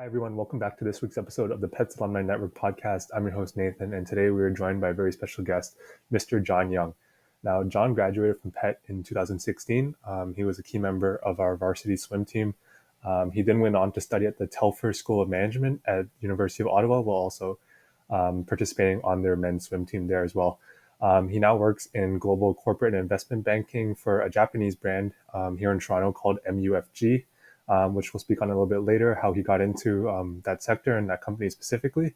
Hi, everyone. Welcome back to this week's episode of the PETHS Alumni Network podcast. I'm your host, Nathan, and today we are joined by a very special guest, Mr. John Young. Now, John graduated from PET in 2016. He was a key member of our varsity swim team. He then went on to study at the Telfer School of Management at University of Ottawa, while also participating on their men's swim team there as well. He now works in global corporate and investment banking for a Japanese brand here in Toronto called MUFG. Which we'll speak on a little bit later, how he got into that sector and that company specifically.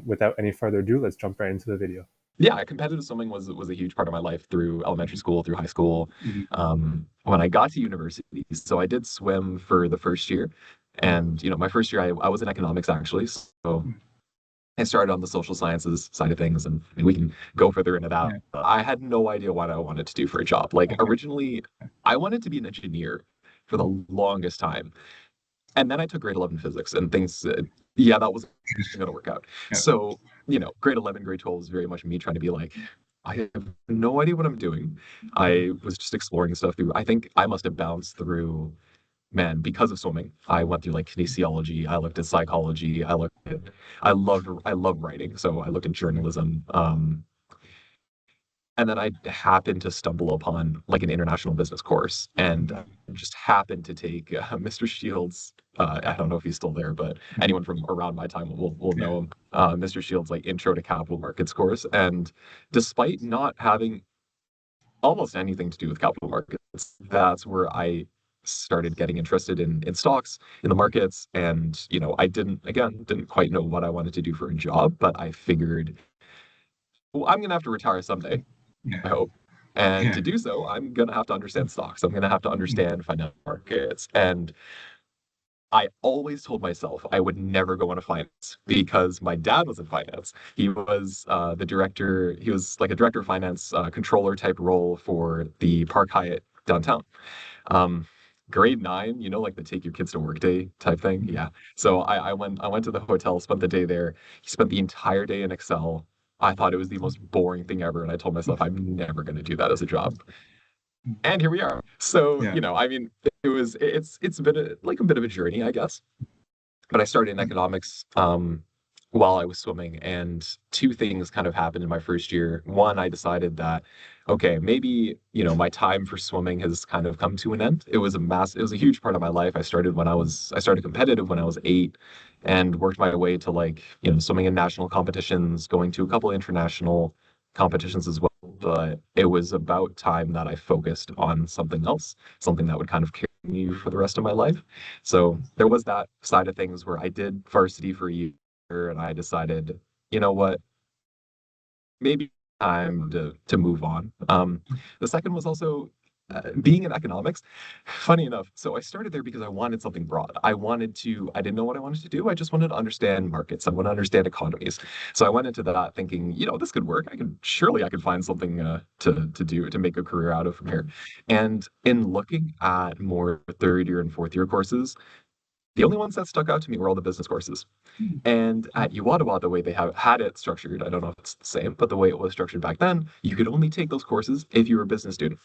Without any further ado, let's jump right into the video. Yeah, competitive swimming was a huge part of my life through elementary school, through high school. When I got to university, so I did swim for the first year, and my first year I was in economics actually, so I started on the social sciences side of things, and we can go further into that. Yeah. I had no idea what I wanted to do for a job. Like Okay. originally, I wanted to be an engineer for the longest time. And then I took grade 11 physics and things, that was going to work out. Yeah. So, grade 11, grade 12 was very much me trying to be like, I have no idea what I'm doing. I was just exploring stuff through, I think I must have bounced through, man, because of swimming. I went through like kinesiology. I looked at psychology. I love writing. So I looked at journalism. And then I happened to stumble upon like an international business course and just happened to take Mr. Shields. I don't know if he's still there, but anyone from around my time will know him. Mr. Shields' like intro to capital markets course. And despite not having almost anything to do with capital markets, that's where I started getting interested in stocks, in the markets. And, I didn't quite know what I wanted to do for a job, but I figured, well, I'm going to have to retire someday. Yeah. I hope. And Yeah. to do so, I'm going to have to understand stocks. I'm going to have to understand financial markets. And I always told myself I would never go into finance because my dad was in finance. He was the director. He was like a director of finance, controller type role for the Park Hyatt downtown. Grade 9, like the take your kids to work day type thing. Yeah. So I went to the hotel, spent the day there. He spent the entire day in Excel. I thought it was the most boring thing ever, and I told myself I'm never going to do that as a job. And here we are. So, Yeah. it's been a bit of a journey, I guess. But I started in economics while I was swimming, and two things kind of happened in my first year. One, I decided that, okay, maybe, my time for swimming has kind of come to an end. It was a huge part of my life. I started competitive when I was 8 and worked my way to like, swimming in national competitions, going to a couple of international competitions as well. But it was about time that I focused on something else, something that would kind of carry me for the rest of my life. So there was that side of things where I did varsity for a year and I decided, you know what, maybe time to move on. The second was also being in economics. Funny enough, so I started there because I wanted something broad. I didn't know what I wanted to do. I just wanted to understand markets. I want to understand economies. So I went into that thinking, this could work. I could find something to do to make a career out of from here. And in looking at more third year and fourth year courses, the only ones that stuck out to me were all the business courses. And at UOttawa, the way they have had it structured, I don't know if it's the same, but the way it was structured back then, you could only take those courses if you were a business student.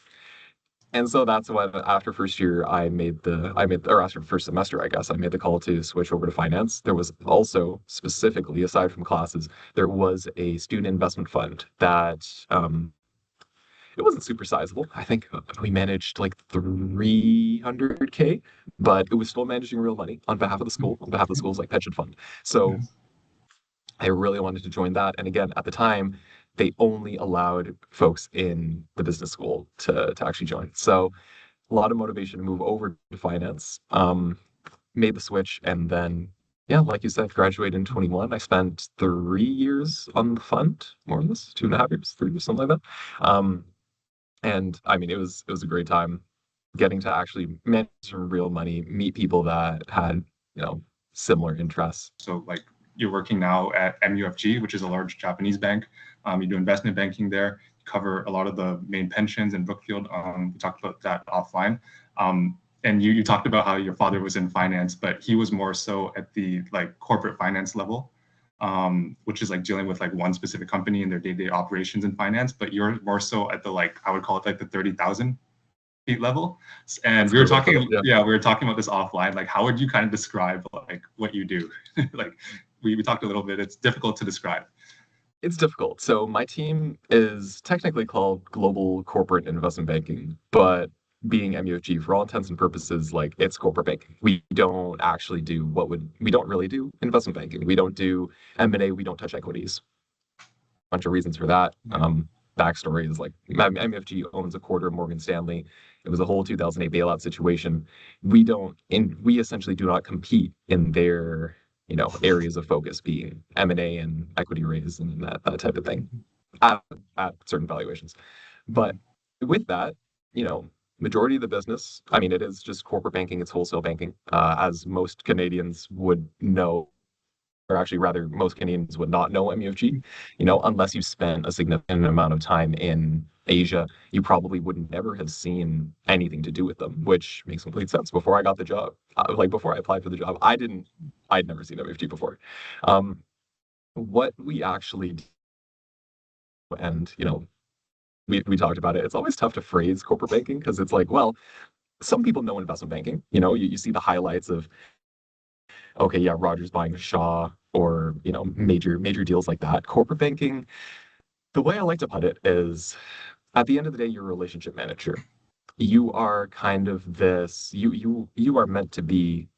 And so that's when after first year, or after first semester, I guess, I made the call to switch over to finance. There was also specifically, aside from classes, there was a student investment fund that it wasn't super sizable. I think we managed like 300K, but it was still managing real money on behalf of the school, on behalf of the school's like pension fund. So I really wanted to join that. And again, at the time, they only allowed folks in the business school to actually join. So a lot of motivation to move over to finance. Made the switch, and then, yeah, like you said, graduated in 21. I spent 3 years on the fund, more or less, 2.5 years, 3 years, something like that. And I mean, it was a great time getting to actually manage some real money, meet people that had, similar interests. So like you're working now at MUFG, which is a large Japanese bank. You do investment banking there. You cover a lot of the main pensions in Brookfield. We talked about that offline. And you talked about how your father was in finance, but he was more so at the like corporate finance level, which is like dealing with like one specific company and their day-to-day operations in finance. But you're more so at the like, I would call it like the 30,000 level. And That's we were totally talking, fair. Yeah. yeah, we were talking about this offline. Like, how would you kind of describe like what you do? Like, we talked a little bit. It's difficult to describe. It's difficult. So my team is technically called Global Corporate Investment Banking, but being MUFG, for all intents and purposes, like it's corporate banking. We don't actually do we don't really do investment banking. We don't do M&A. We don't touch equities. Bunch of reasons for that. Backstory is like MUFG owns a quarter of Morgan Stanley. It was a whole 2008 bailout situation. We essentially do not compete in their areas of focus, being M&A and equity raise and that type of thing at certain valuations. But with that, majority of the business, I mean, it is just corporate banking, it's wholesale banking, as most Canadians would know, or actually rather most Canadians would not know MUFG, unless you spent a significant amount of time in Asia, you probably would never have seen anything to do with them, which makes complete sense. Before I got the job, before I applied for the job, I'd never seen MUFG before. What we actually do, and we talked about it, it's always tough to phrase corporate banking because it's like, well, some people know investment banking. You see the highlights of, okay, yeah, Rogers buying Shaw, or major deals like that. Corporate banking, the way I like to put it is, at the end of the day, you're a relationship manager. You are kind of this. You are meant to be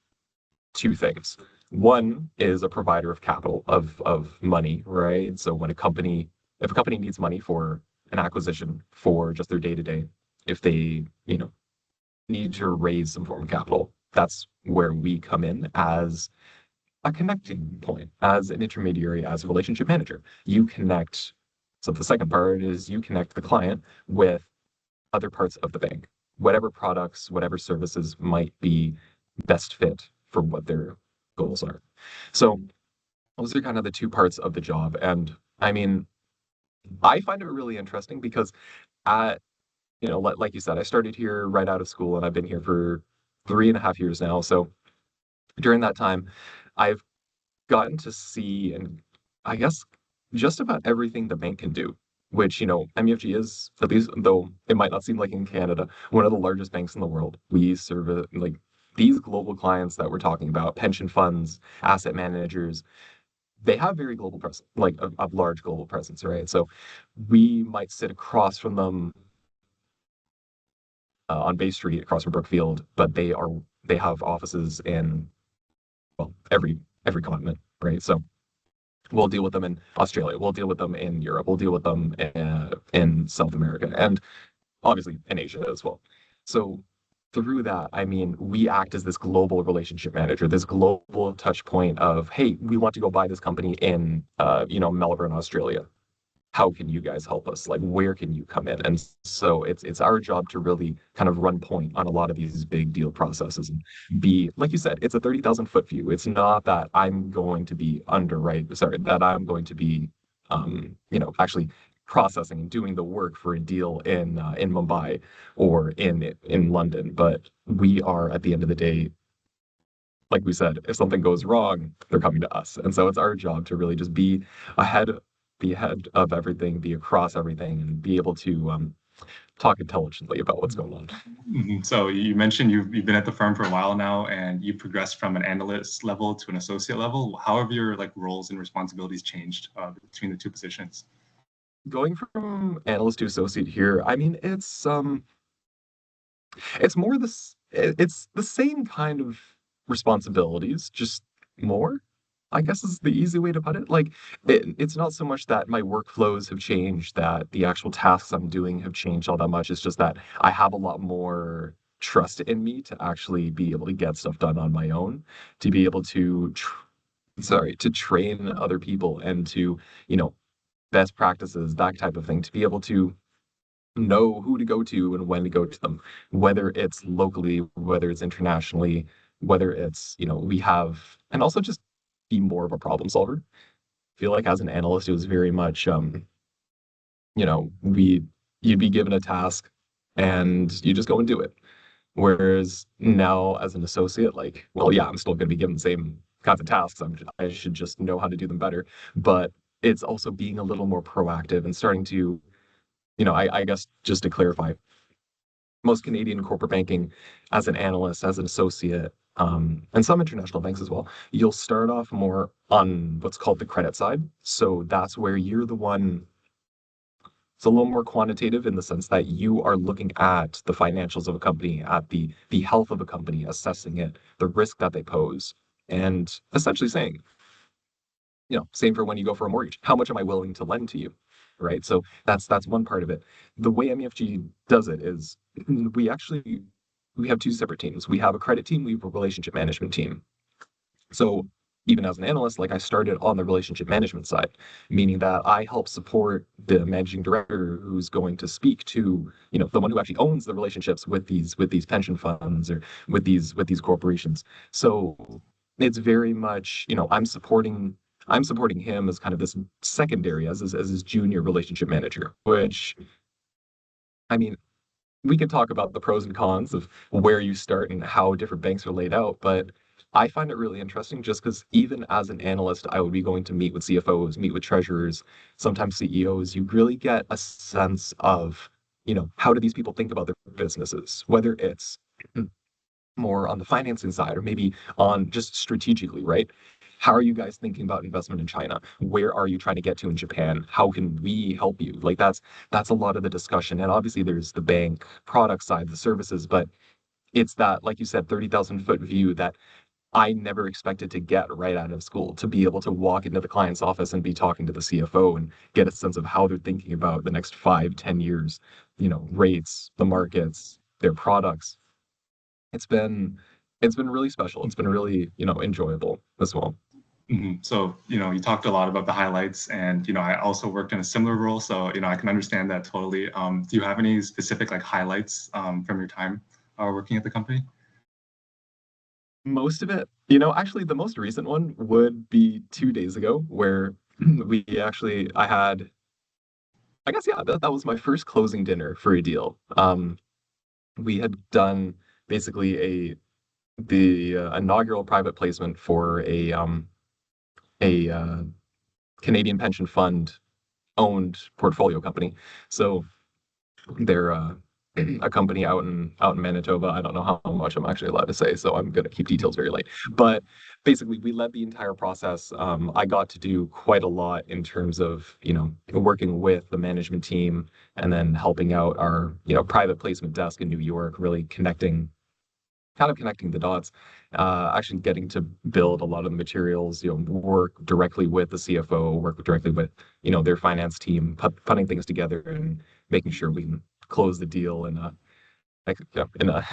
two things. One is a provider of capital, of money, right? So if a company needs money for an acquisition, for just their day to day, if they need to raise some form of capital, that's where we come in as a connecting point, as an intermediary, as a relationship manager. You connect. So the second part is you connect the client with other parts of the bank, whatever products, whatever services might be best fit for what their goals are. So those are kind of the two parts of the job. And I mean, I find it really interesting because like you said, I started here right out of school and I've been here for 3.5 years now. So during that time, I've gotten to see, and I guess just about everything the bank can do, which, MUFG is, at least though it might not seem like in Canada, one of the largest banks in the world. We serve like these global clients that we're talking about, pension funds, asset managers, they have very global presence, like a large global presence, right? So we might sit across from them on Bay Street across from Brookfield, but they have offices in, well, every continent, right? So we'll deal with them in Australia, we'll deal with them in Europe, we'll deal with them in South America, and obviously in Asia as well. So through that, I mean, we act as this global relationship manager, this global touch point of, hey, we want to go buy this company in, Melbourne, Australia. How can you guys help us? Like, where can you come in? And so it's our job to really kind of run point on a lot of these big deal processes and be, like you said, it's a 30,000 foot view. It's not that I'm going to be that I'm going to be, actually processing and doing the work for a deal in Mumbai or in London. But we are, at the end of the day, like we said, if something goes wrong, they're coming to us. And so it's our job to really just ahead be ahead of everything, be across everything, and be able to talk intelligently about what's going on. So you mentioned you've been at the firm for a while now, and you progressed from an analyst level to an associate level. How have your roles and responsibilities changed between the two positions? Going from analyst to associate here, I mean, it's the same kind of responsibilities, just more, I guess is the easy way to put it. Like, it's not so much that my workflows have changed, that the actual tasks I'm doing have changed all that much. It's just that I have a lot more trust in me to actually be able to get stuff done on my own, to be able to, to train other people and to, best practices, that type of thing, to be able to know who to go to and when to go to them, whether it's locally, whether it's internationally, whether it's, and also just be more of a problem solver. I feel like as an analyst, it was very much, you'd be given a task and you just go and do it. Whereas now as an associate, like, well, yeah, I'm still going to be given the same kinds of tasks. I should just know how to do them better. But it's also being a little more proactive and starting to, I guess just to clarify, most Canadian corporate banking as an analyst, as an associate, and some international banks as well, you'll start off more on what's called the credit side. So that's where you're the one. It's a little more quantitative in the sense that you are looking at the financials of a company, at the health of a company, assessing it, the risk that they pose, and essentially saying, same for when you go for a mortgage. How much am I willing to lend to you? Right. So that's one part of it. The way MUFG does it is we actually we have two separate teams. We have a credit team, we have a relationship management team. So even as an analyst, like I started on the relationship management side, meaning that I help support the managing director who's going to speak to, the one who actually owns the relationships with these pension funds or with these corporations. So it's very much, I'm supporting him as kind of this secondary as his junior relationship manager, which I mean, we could talk about the pros and cons of where you start and how different banks are laid out, but I find it really interesting just because even as an analyst, I would be going to meet with CFOs, meet with treasurers, sometimes CEOs. You really get a sense of, how do these people think about their businesses, whether it's more on the financing side or maybe on just strategically, right? How are you guys thinking about investment in China? Where are you trying to get to in Japan? How can we help you? Like that's a lot of the discussion. And obviously there's the bank product side, the services, but it's that, like you said, 30,000-foot view that I never expected to get right out of school, to be able to walk into the client's office and be talking to the CFO and get a sense of how they're thinking about the next 5, 10 years, rates, the markets, their products. It's been it's been really special. It's been really, enjoyable as well. So, you talked a lot about the highlights, and, I also worked in a similar role. So, I can understand that totally. Do you have any specific like highlights from your time working at the company? Most of it, actually the most recent one would be 2 days ago where I had, I guess, yeah, that was my first closing dinner for a deal. We had done basically the inaugural private placement for a Canadian pension fund owned portfolio company. So they're a company out in Manitoba. I don't know how much I'm actually allowed to say, so I'm gonna keep details very light. But basically, we led the entire process. I got to do quite a lot in terms of working with the management team and then helping out our private placement desk in New York, really connecting the dots, actually getting to build a lot of the materials, work directly with the CFO, work directly with, their finance team, putting things together and making sure we can close the deal in a, like, in a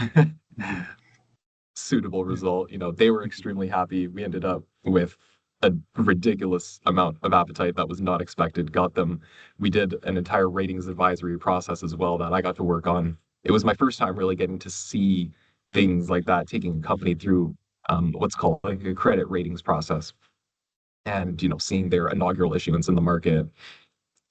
suitable result. They were extremely happy. We ended up with a ridiculous amount of appetite that was not expected. We did an entire ratings advisory process as well that I got to work on. It was my first time really getting to see things like that, taking a company through what's called like a credit ratings process and, seeing their inaugural issuance in the market.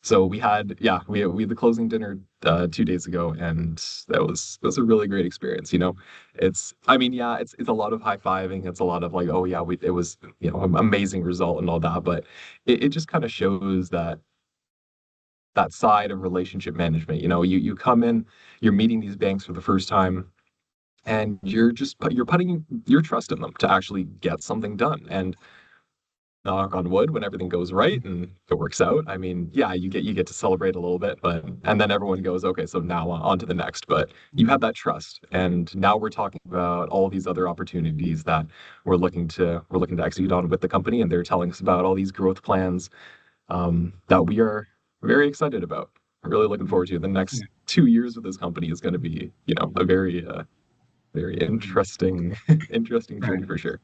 So we had the closing dinner 2 days ago, and it was a really great experience. It's a lot of high fiving. It's a lot of like, oh yeah, it was an amazing result and all that, but it just kind of shows that side of relationship management. You come in, you're meeting these banks for the first time, and you're putting your trust in them to actually get something done. And knock on wood, when everything goes right and it works out, I mean, yeah, you get to celebrate a little bit, but and then everyone goes, okay, so now on to the next. But you have that trust, and now we're talking about all these other opportunities that we're looking to execute on with the company, and they're telling us about all these growth plans that we are very excited about. Really looking forward to the next 2 years with this company is going to be, a very interesting interesting Right. journey for sure.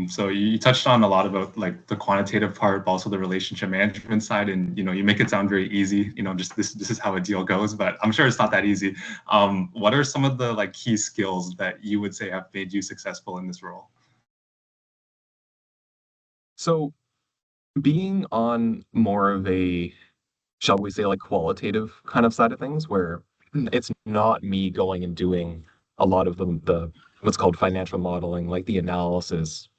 So you touched on a lot about like the quantitative part, but also the relationship management side, and you make it sound very easy. Just this is how a deal goes, but I'm sure it's not that easy. What are some of the like key skills that you would say have made you successful in this role? So being on more of a, shall we say, like qualitative kind of side of things, where it's not me going and doing a lot of the what's called financial modeling, like the analysis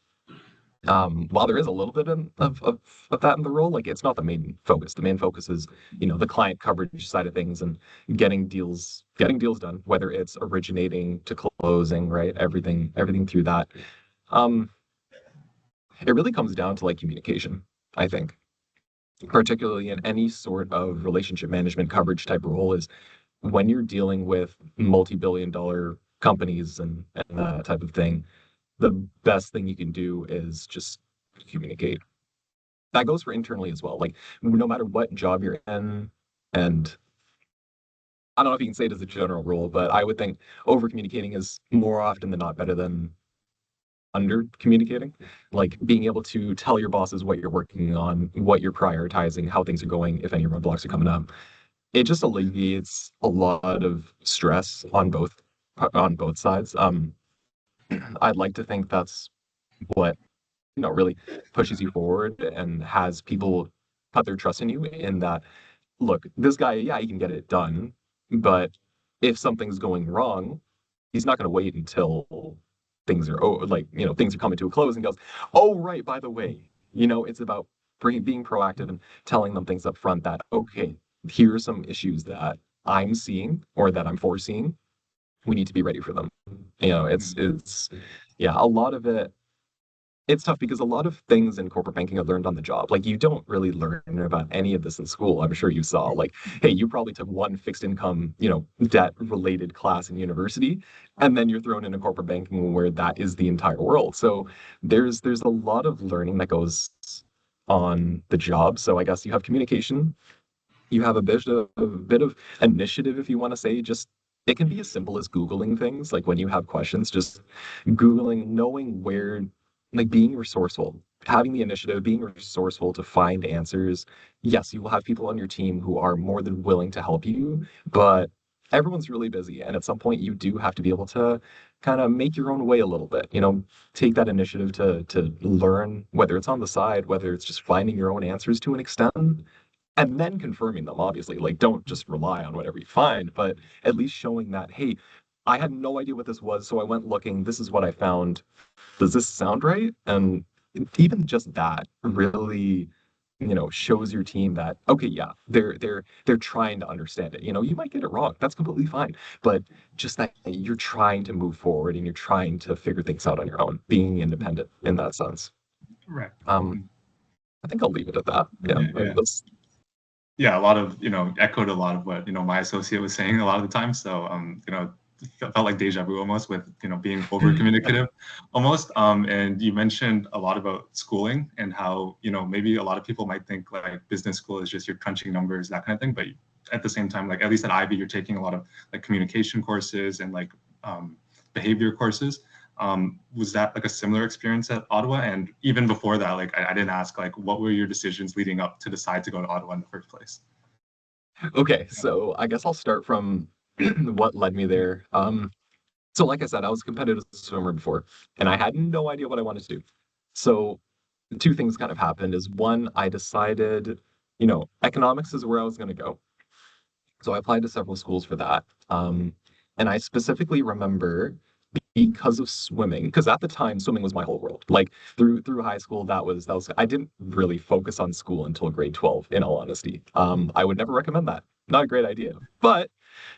While there is a little bit of that in the role, like it's not the main focus. The main focus is, the client coverage side of things and getting deals done, whether it's originating to closing, right? Everything through that. Um, it really comes down to like communication, I think, particularly in any sort of relationship management coverage type role, is when you're dealing with multi-billion dollar companies and that type of thing, the best thing you can do is just communicate. That goes for internally as well. Like no matter what job you're in, and I don't know if you can say it as a general rule, but I would think over communicating is more often than not better than under communicating. Like being able to tell your bosses what you're working on, what you're prioritizing, how things are going, if any roadblocks are coming up. It just alleviates a lot of stress on both sides. I'd like to think that's what really pushes you forward and has people put their trust in you in that, look, this guy, yeah, he can get it done, but if something's going wrong, he's not going to wait until things are things are coming to a close and goes, oh, right, by the way, it's about being proactive and telling them things up front that, okay, here are some issues that I'm seeing or that I'm foreseeing. We need to be ready for them. It's yeah, a lot of it, it's tough because a lot of things in corporate banking are learned on the job. Like you don't really learn about any of this in school. I'm sure you saw, like, hey, you probably took one fixed income, debt related class in university, and then you're thrown into corporate banking where that is the entire world. So there's a lot of learning that goes on the job. So I guess you have communication, you have a bit of initiative, if you want to say. Just it can be as simple as Googling things. Like when you have questions, just Googling, knowing where, like being resourceful, having the initiative, being resourceful to find answers. Yes, you will have people on your team who are more than willing to help you, but everyone's really busy. And at some point you do have to be able to kind of make your own way a little bit, take that initiative to learn, whether it's on the side, whether it's just finding your own answers to an extent, and then confirming them, obviously. Like don't just rely on whatever you find, but at least showing that, hey, I had no idea what this was, so I went looking, this is what I found, does this sound right? And even just that really, shows your team that, okay, yeah, they're trying to understand it. You might get it wrong, that's completely fine, but just that you're trying to move forward and you're trying to figure things out on your own, being independent in that sense. Right. um I think I'll leave it at that. Yeah, Yeah. that's Yeah, a lot of, echoed a lot of what, my associate was saying a lot of the time. So, felt like deja vu almost with, being over communicative almost. And you mentioned a lot about schooling and how, maybe a lot of people might think like business school is just you're crunching numbers, that kind of thing. But at the same time, like at least at IB, you're taking a lot of like communication courses and like behavior courses. Was that like a similar experience at Ottawa? And even before that, like I didn't ask, like what were your decisions leading up to decide to go to Ottawa in the first place? okay. So I guess I'll start from what led me there. So like I said, I was a competitive swimmer before, and I had no idea what I wanted to do. So two things kind of happened. Is one, I decided, economics is where I was going to go. So I applied to several schools for that. And I specifically remember, because of swimming, because at the time swimming was my whole world. Like through high school, that was I didn't really focus on school until grade 12, in all honesty. I would never recommend that. Not a great idea. But,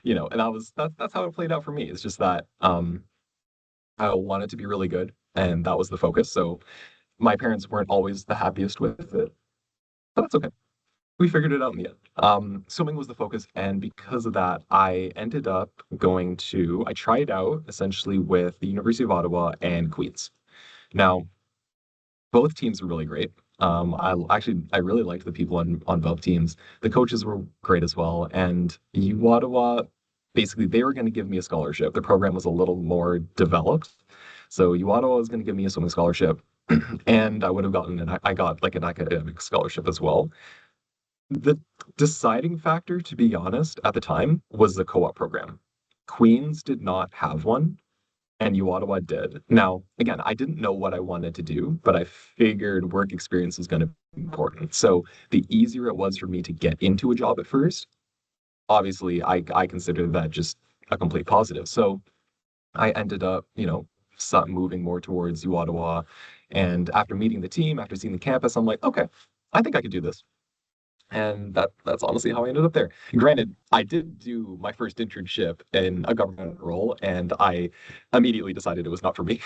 and that's how it played out for me. It's just that I wanted to be really good, and that was the focus. So my parents weren't always the happiest with it, but that's okay. We figured it out in the end. Swimming was the focus, and because of that, I ended up I tried out essentially with the University of Ottawa and Queen's. Now, both teams were really great. I really liked the people on both teams. The coaches were great as well, and U Ottawa, basically, they were going to give me a scholarship. The program was a little more developed, so U Ottawa was going to give me a swimming scholarship, and I would have gotten I got like an academic scholarship as well. The deciding factor, to be honest, at the time was the co-op program. Queens did not have one, and U Ottawa did. Now, again, I didn't know what I wanted to do, but I figured work experience was going to be important. So the easier it was for me to get into a job at first, obviously, I considered that just a complete positive. So I ended up, moving more towards U Ottawa, And after meeting the team, after seeing the campus, I'm like, okay, I think I could do this. And that's honestly how I ended up there. Granted, I did do my first internship in a government role, and I immediately decided it was not for me.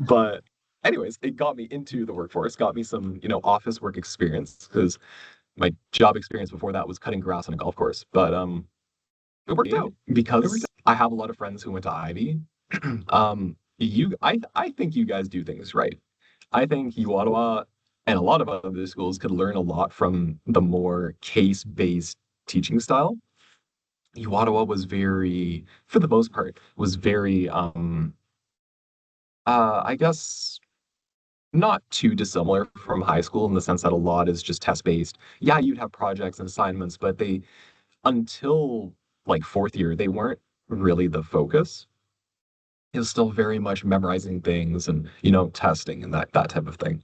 But anyways, it got me into the workforce, got me some, office work experience because my job experience before that was cutting grass on a golf course. But it worked out because I have a lot of friends who went to Ivy. I think you guys do things right. I think U Ottawa and a lot of other schools could learn a lot from the more case-based teaching style. U Ottawa was very, for the most part, was very, I guess, not too dissimilar from high school in the sense that a lot is just test-based. Yeah, you'd have projects and assignments, but until like fourth year, they weren't really the focus. It was still very much memorizing things and, testing and that type of thing.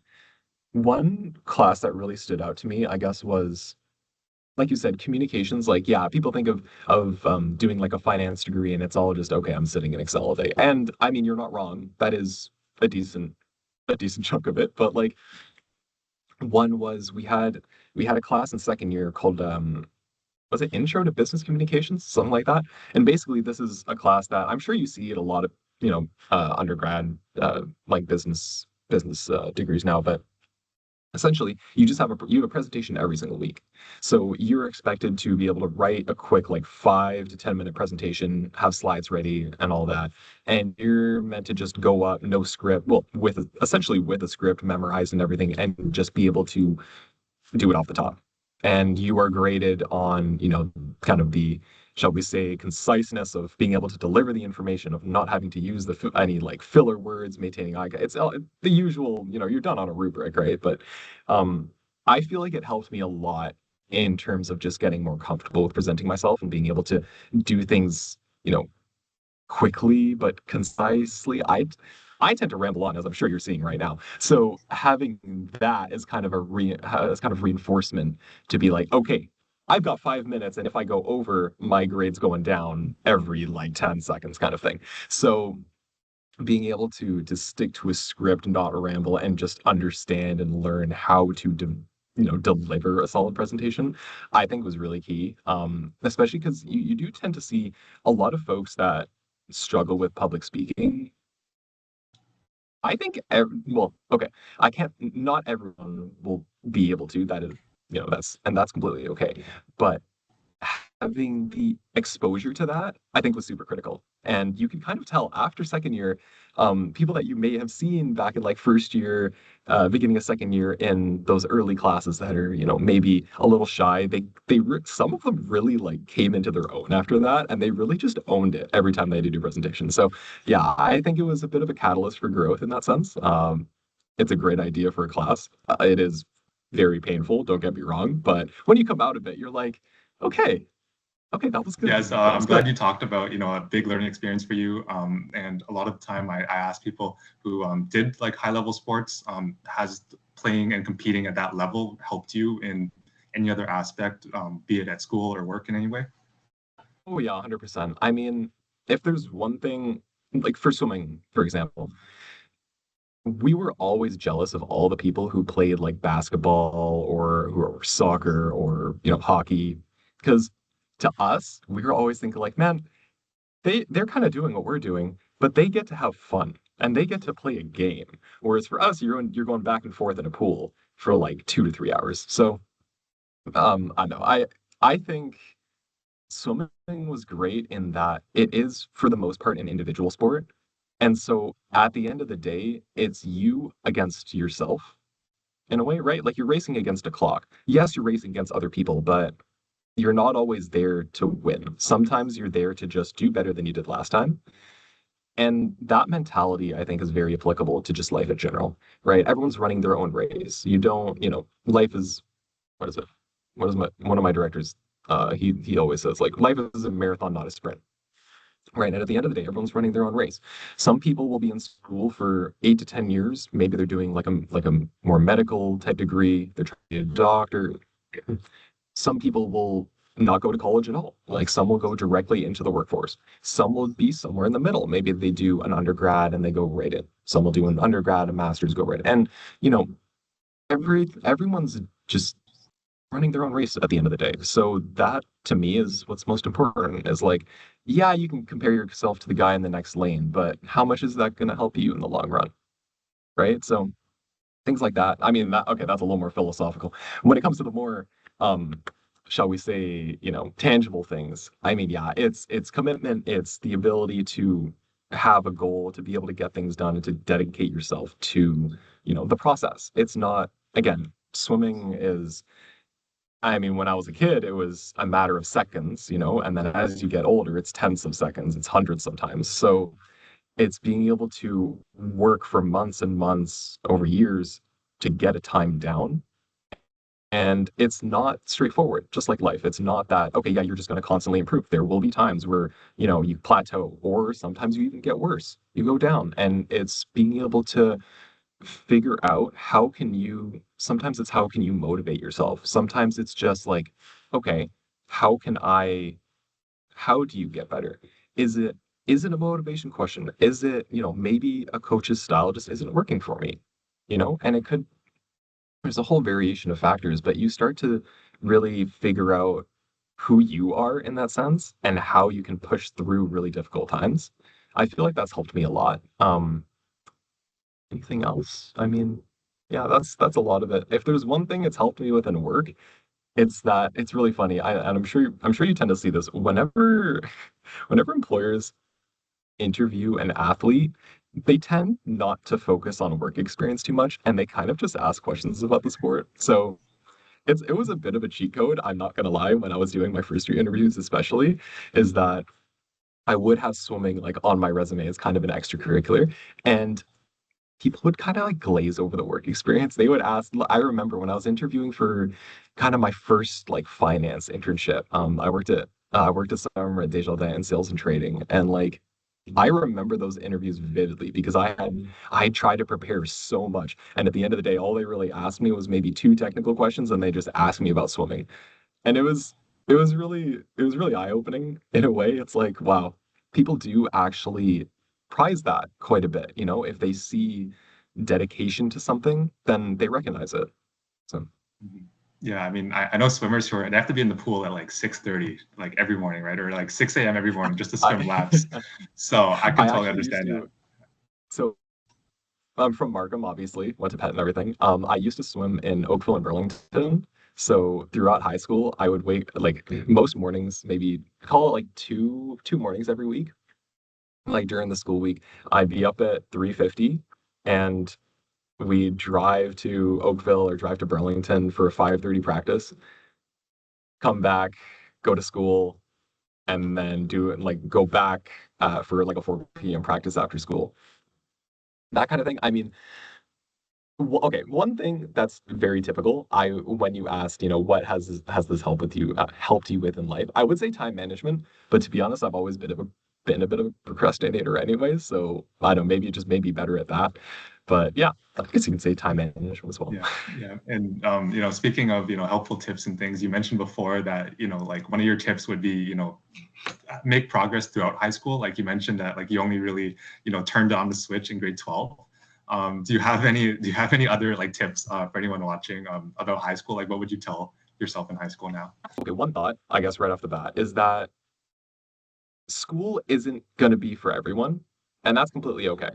One class that really stood out to me, I guess, was like you said, communications. Like, yeah, people think of doing like a finance degree, and it's all just okay. I'm sitting in Excel all day, and I mean, you're not wrong. That is a decent chunk of it. But like, one was we had a class in second year called was it Intro to Business Communications, something like that. And basically, this is a class that I'm sure you see at a lot of undergrad like business degrees now, but essentially you have a presentation every single week. So you're expected to be able to write a quick like 5 to 10 minute presentation, have slides ready and all that. And you're meant to just go up, no script, well, essentially with a script memorized and everything, and just be able to do it off the top. And you are graded on, kind of the, shall we say, conciseness of being able to deliver the information, of not having to use any like filler words, maintaining eye. It's all, the usual, you're done on a rubric, right? But I feel like it helped me a lot in terms of just getting more comfortable with presenting myself and being able to do things, quickly but concisely. I tend to ramble on, as I'm sure you're seeing right now. So having that as kind of as kind of reinforcement to be like, okay, I've got 5 minutes, and if I go over, my grade's going down every like 10 seconds, kind of thing. So being able to stick to a script, not ramble, and just understand and learn how to deliver a solid presentation, I think was really key. Especially because you do tend to see a lot of folks that struggle with public speaking. I think, well, okay, I can't, not everyone will be able to. That is, that's completely okay. But having the exposure to that, I think was super critical. And you can kind of tell after second year, people that you may have seen back in like first year, beginning of second year in those early classes that are, maybe a little shy, some of them really like came into their own after that, and they really just owned it every time they did a presentation. So yeah, I think it was a bit of a catalyst for growth in that sense. It's a great idea for a class. It is very painful, don't get me wrong, but when you come out of it, you're like, okay, okay, that was good. Yes, That was I'm glad good. you talked about, a big learning experience for you. And a lot of the time I ask people who did like high level sports, has playing and competing at that level helped you in any other aspect, be it at school or work in any way? Oh yeah, 100%. I mean, if there's one thing, like for swimming, for example, we were always jealous of all the people who played like basketball or soccer or hockey, because to us, we were always thinking like, man, they're kind of doing what we're doing, but they get to have fun and they get to play a game. Whereas for us, you're going back and forth in a pool for like 2 to 3 hours. So I know I think swimming was great in that it is for the most part an individual sport. And so at the end of the day, it's you against yourself in a way, right? Like you're racing against a clock. Yes, you're racing against other people, but you're not always there to win. Sometimes you're there to just do better than you did last time. And that mentality, I think, is very applicable to just life in general, right? Everyone's running their own race. You don't, life is, what is it? What is one of my directors, he always says, like, life is a marathon, not a sprint. Right. And at the end of the day, everyone's running their own race. Some people will be in school for 8 to 10 years. Maybe they're doing like a more medical type degree. They're trying to be a doctor. Some people will not go to college at all. Like some will go directly into the workforce. Some will be somewhere in the middle. Maybe they do an undergrad and they go right in. Some will do an undergrad, a master's, go right in. And you know, everyone's just running their own race at the end of the day. So that to me is what's most important is like, yeah, you can compare yourself to the guy in the next lane, but how much is that going to help you in the long run? Right. So things like that. I mean, okay, that's a little more philosophical. When it comes to the more, um, shall we say, tangible things, I mean, yeah, it's commitment, it's the ability to have a goal, to be able to get things done, and to dedicate yourself to, the process. It's not, again, swimming is. I mean, when I was a kid, it was a matter of seconds, and then as you get older, it's tenths of seconds, it's hundreds sometimes. So it's being able to work for months and months over years to get a time down. And it's not straightforward, just like life. It's not that, okay, yeah, you're just going to constantly improve. There will be times where, you plateau, or sometimes you even get worse. You go down. And it's being able to figure out sometimes it's how can you motivate yourself? Sometimes it's just like, okay, how can I how do you get better? Is it is it a motivation question? Is it, maybe a coach's style just isn't working for me? And there's a whole variation of factors, but you start to really figure out who you are in that sense and how you can push through really difficult times. I feel like that's helped me a lot. Anything else? I mean, yeah, that's a lot of it. If there's one thing it's helped me with in work, it's that it's really funny. And I'm sure you tend to see this whenever employers interview an athlete, they tend not to focus on work experience too much, and they kind of just ask questions about the sport. So it was a bit of a cheat code. I'm not gonna lie. When I was doing my first few interviews, especially, is that I would have swimming like on my resume as kind of an extracurricular, and people would kind of like glaze over the work experience. They would ask, I remember when I was interviewing for kind of my first like finance internship. I worked at summer at Desjardins in sales and trading, and like I remember those interviews vividly because I tried to prepare so much, and at the end of the day, all they really asked me was maybe two technical questions, and they just asked me about swimming, and it was really eye-opening in a way. It's like, wow, people do actually prize that quite a bit. If they see dedication to something, then they recognize it. So Mhm. Yeah, I mean, I know swimmers they have to be in the pool at like 6:30, like every morning, right? Or like 6 a.m. every morning just to swim I laps. So I can I totally actually used understand that. to. So I'm from Markham, obviously, went to Pet and everything. I used to swim in Oakville and Burlington. So throughout high school, I would wake like most mornings, maybe call it like two mornings every week. Like during the school week, I'd be up at 3:50, and we'd drive to Oakville or drive to Burlington for a 5:30 practice, come back, go to school, and then do it like go back for like a 4 p.m. practice after school. That kind of thing. I mean, okay, one thing that's very typical. When you asked, what has this helped you with in life? I would say time management, but to be honest, I've always been a bit of a procrastinator anyway. So I don't know, maybe it just made me better at that. But yeah, I guess you can say time management as well. Yeah, yeah. And speaking of, helpful tips and things, you mentioned before that, like one of your tips would be, make progress throughout high school. Like you mentioned that like you only really, turned on the switch in grade 12. Do you have any other like tips for anyone watching about high school? Like what would you tell yourself in high school now? Okay, one thought, I guess, right off the bat is that school isn't going to be for everyone, and that's completely okay.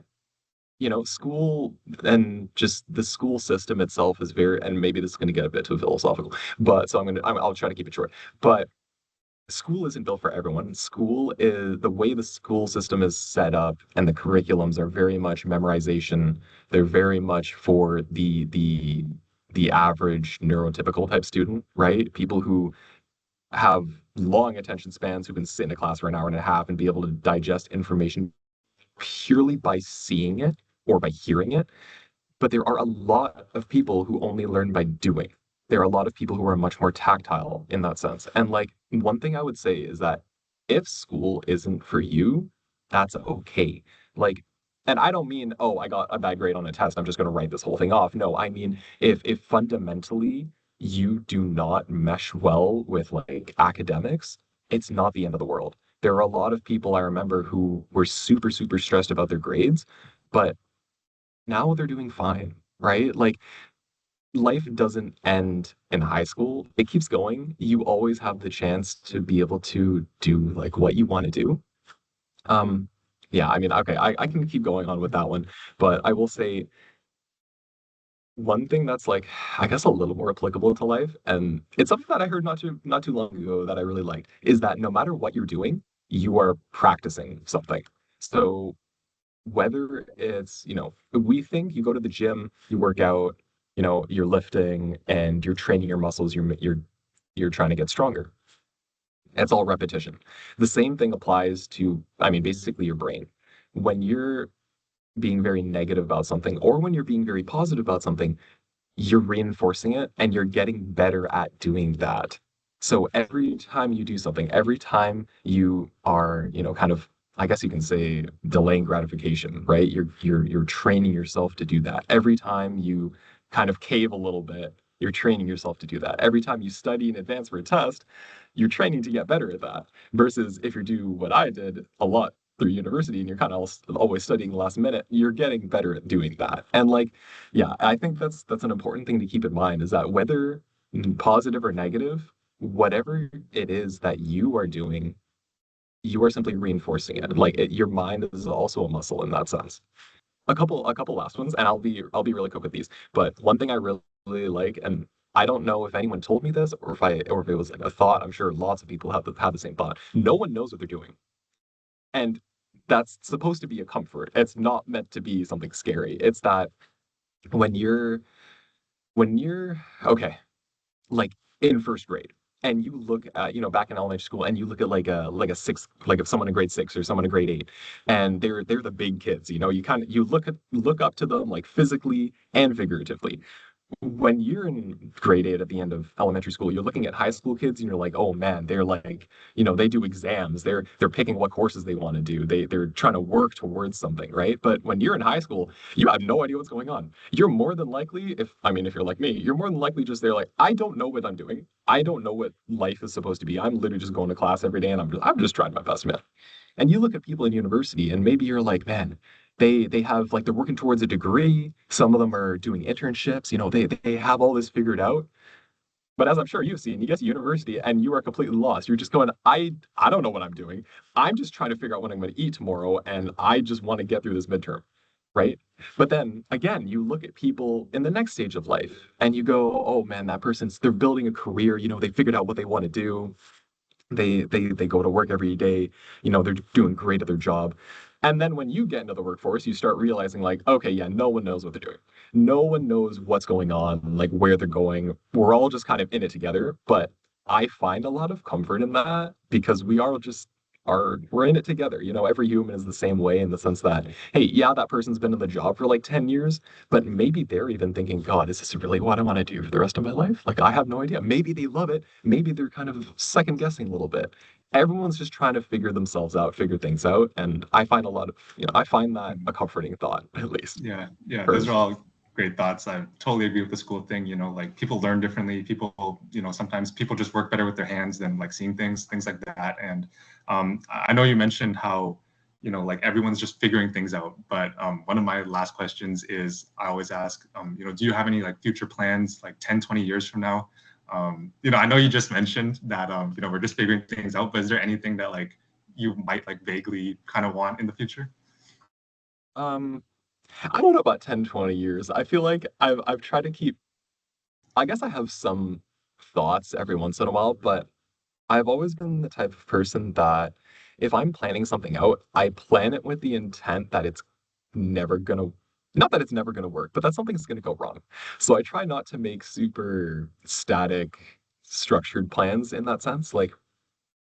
School and just the school system itself is very, and maybe this is going to get a bit too philosophical, but so I'll try to keep it short. But school isn't built for everyone. The way the school system is set up, and the curriculums are very much memorization. They're very much for the average neurotypical type student, right? People who have long attention spans, who can sit in a class for an hour and a half and be able to digest information purely by seeing it or by hearing it. But there are a lot of people who only learn by doing. There are a lot of people who are much more tactile in that sense. And like one thing I would say is that if school isn't for you, that's okay. Like, and I don't mean, oh, I got a bad grade on a test, I'm just going to write this whole thing off. No, I mean, if fundamentally you do not mesh well with like academics, it's not the end of the world. There are a lot of people I remember who were super, super stressed about their grades, but now they're doing fine, right? Like life doesn't end in high school. It keeps going. You always have the chance to be able to do like what you want to do. Um, yeah, I mean, okay, I can keep going on with that one, but I will say one thing that's like, I guess a little more applicable to life, and it's something that I heard not too long ago that I really liked, is that no matter what you're doing, you are practicing something. So whether it's, we think you go to the gym, you work out, you're lifting and you're training your muscles, you're trying to get stronger. It's all repetition. The same thing applies to, I mean, basically your brain. When you're being very negative about something or when you're being very positive about something, you're reinforcing it and you're getting better at doing that. So every time you do something, every time you are, kind of, I guess you can say delaying gratification, right? You're training yourself to do that. Every time you kind of cave a little bit, you're training yourself to do that. Every time you study in advance for a test, you're training to get better at that. Versus if you do what I did a lot through university and you're kind of always studying last minute, you're getting better at doing that. And like, yeah, I think that's an important thing to keep in mind is that whether positive or negative, whatever it is that you are doing, you are simply reinforcing it. Like your mind is also a muscle in that sense. A couple last ones, and I'll be really quick with these. But one thing I really like, and I don't know if anyone told me this or if it was like a thought. I'm sure lots of people have the same thought. No one knows what they're doing, and that's supposed to be a comfort. It's not meant to be something scary. It's that when you're when you're okay, like in first grade, and you look at, back in elementary school, and you look at like a six, like if someone in grade six or someone in grade eight, and they're the big kids, you look up to them like physically and figuratively. When you're in grade eight at the end of elementary school, you're looking at high school kids and you're like, oh man, they're like, they do exams. They're picking what courses they want to do. They're trying to work towards something, right? But when you're in high school, you have no idea what's going on. You're more than likely, if you're like me, you're more than likely just there like, I don't know what I'm doing. I don't know what life is supposed to be. I'm literally just going to class every day and I'm just trying my best, man. And you look at people in university and maybe you're like, man, they have like they're working towards a degree. Some of them are doing internships, they have all this figured out. But as I'm sure you've seen, you get to university and you are completely lost. You're just going, I don't know what I'm doing. I'm just trying to figure out what I'm going to eat tomorrow, and I just want to get through this midterm, right? But then again, you look at people in the next stage of life and you go, oh man, they're building a career, they figured out what they want to do. They go to work every day, they're doing great at their job. And then when you get into the workforce, you start realizing like, okay, yeah, no one knows what they're doing. No one knows what's going on, like where they're going. We're all just kind of in it together. But I find a lot of comfort in that because we're in it together. Every human is the same way in the sense that, hey, yeah, that person's been in the job for like 10 years, but maybe they're even thinking, God, is this really what I want to do for the rest of my life? Like, I have no idea. Maybe they love it. Maybe they're kind of second guessing a little bit. Everyone's just trying to figure themselves out, figure things out. And I find that a comforting thought, at least. Yeah, those are all great thoughts. I totally agree with the school thing. Like people learn differently. People, sometimes people just work better with their hands than like seeing things like that. And I know you mentioned how, like everyone's just figuring things out. But one of my last questions is I always ask, do you have any like future plans like 10, 20 years from now? I know you just mentioned that, we're just figuring things out, but is there anything that like you might like vaguely kind of want in the future? Um, I don't know about 10, 20 years. I feel like I've tried to keep, I guess I have some thoughts every once in a while, but I've always been the type of person that if I'm planning something out, I plan it with the intent that it's never gonna, not that it's never gonna work, but that something's gonna go wrong. So I try not to make super static, structured plans in that sense. Like,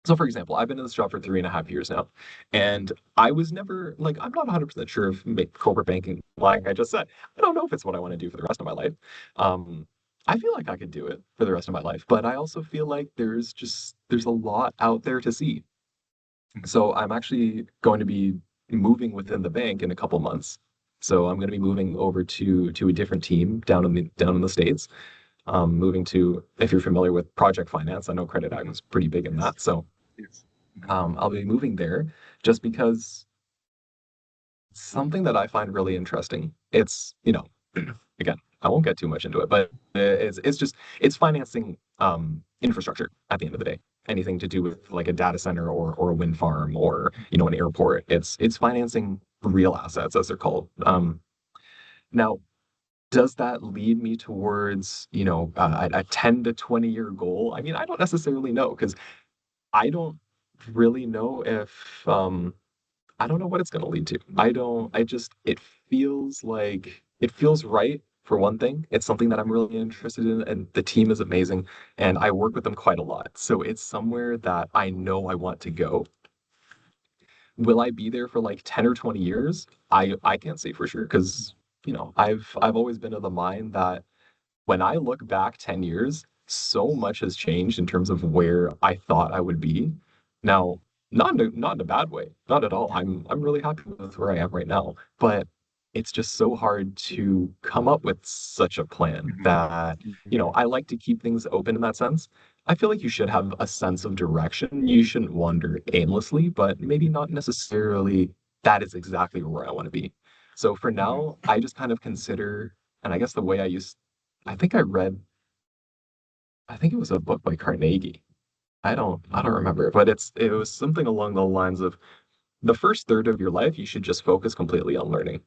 so for example, I've been in this job for 3.5 years now, and I was never like, I'm not 100% sure if corporate banking, like I just said, I don't know if it's what I want to do for the rest of my life. Um, I feel like I could do it for the rest of my life, but I also feel like there's a lot out there to see. So I'm actually going to be moving within the bank in a couple months. So I'm going to be moving over to a different team down in the States. moving to, if you're familiar with project finance, I know credit ag was pretty big in Yes. that. So Yes. I'll be moving there just because something that I find really interesting. It's, again, I won't get too much into it, but it's just it's financing infrastructure at the end of the day. Anything to do with like a data center or a wind farm or an airport. It's financing real assets as they're called. Now, does that lead me towards a 10 to 20-year goal? I mean, I don't necessarily know because I don't really know if I don't know what it's going to lead to. It feels right for one thing. It's something that I'm really interested in, and the team is amazing, and I work with them quite a lot. So it's somewhere that I know I want to go. Will I be there for like 10 or 20 years? I can't say for sure because, I've always been of the mind that when I look back 10 years, so much has changed in terms of where I thought I would be. Now, not in a bad way, not at all. I'm really happy with where I am right now, but it's just so hard to come up with such a plan that, I like to keep things open in that sense. I feel like you should have a sense of direction. You shouldn't wander aimlessly, but maybe not necessarily that is exactly where I want to be. So for now, I just kind of consider, and I guess the way I think I think it was a book by Carnegie. I don't remember, but it was something along the lines of the first third of your life, you should just focus completely on learning.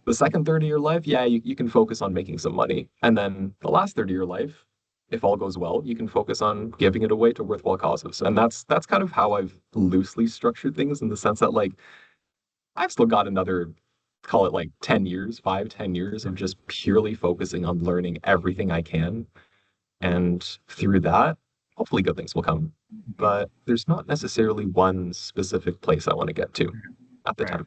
The second third of your life, yeah, you can focus on making some money. And then the last third of your life, if all goes well, you can focus on giving it away to worthwhile causes. And that's kind of how I've loosely structured things in the sense that like I've still got another, call it like 10 years, 5, 10 years of just purely focusing on learning everything I can. And through that, hopefully good things will come. But there's not necessarily one specific place I want to get to at the Right. time.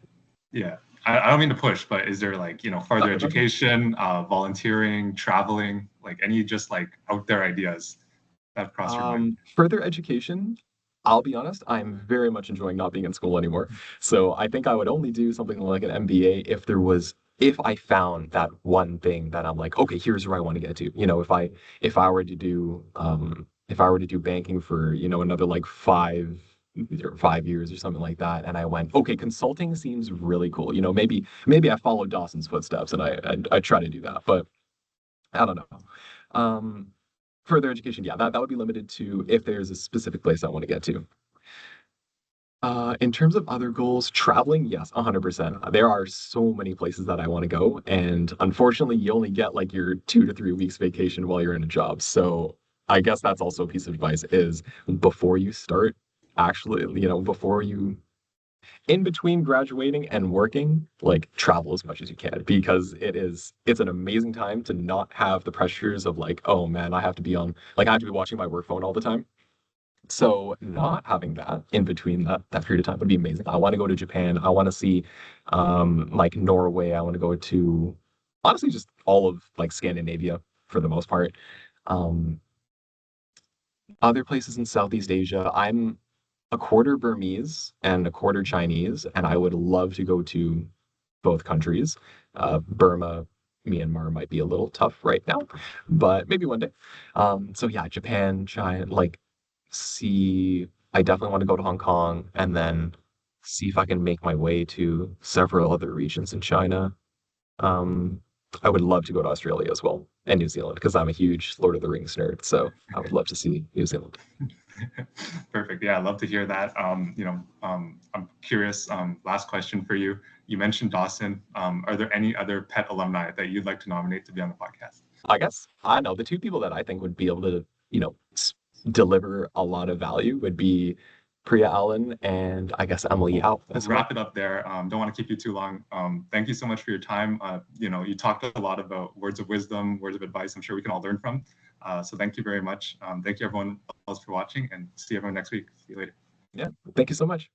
Yeah. I don't mean to push, but is there like, further education, volunteering, traveling, like any just like out there ideas that cross your mind? Further education, I'll be honest, I'm very much enjoying not being in school anymore. So I think I would only do something like an MBA if I found that one thing that I'm like, okay, here's where I want to get to. If I were to do banking for, another like 5 years or something like that, and I went, okay, consulting seems really cool. Maybe I follow Dawson's footsteps and I try to do that, but I don't know. Um, Further education, yeah, that would be limited to if there's a specific place I want to get to. In terms of other goals, traveling, yes, 100%. There are so many places that I want to go, and unfortunately, you only get like your 2 to 3 weeks vacation while you're in a job. So I guess that's also a piece of advice is before you start, actually, before you in between graduating and working, like travel as much as you can because it's an amazing time to not have the pressures of like, oh man, I have to be watching my work phone all the time. So not having that in between that period of time would be amazing. I want to go to Japan. I want to see like Norway. I want to go to honestly just all of like Scandinavia for the most part. Um, Other places in Southeast Asia. I'm a quarter Burmese and a quarter Chinese, and I would love to go to both countries. Burma, Myanmar might be a little tough right now, but maybe one day. So yeah, Japan, China, like see, I definitely want to go to Hong Kong and then see if I can make my way to several other regions in China. Um, I would love to go to Australia as well and New Zealand because I'm a huge Lord of the Rings nerd. So I would love to see New Zealand. Perfect. Yeah, I love to hear that. I'm curious. Last question for you. You mentioned Dawson. Are there any other PET alumni that you'd like to nominate to be on the podcast? I guess I know the two people that I think would be able to, deliver a lot of value would be Priya Allen and I guess Emily Yao We'll as well. wrap it up there. Don't want to keep you too long. Thank you so much for your time. You talked a lot about words of wisdom, words of advice. I'm sure we can all learn from. So thank you very much. Thank you everyone else for watching, and see everyone next week. See you later. Yeah, thank you so much.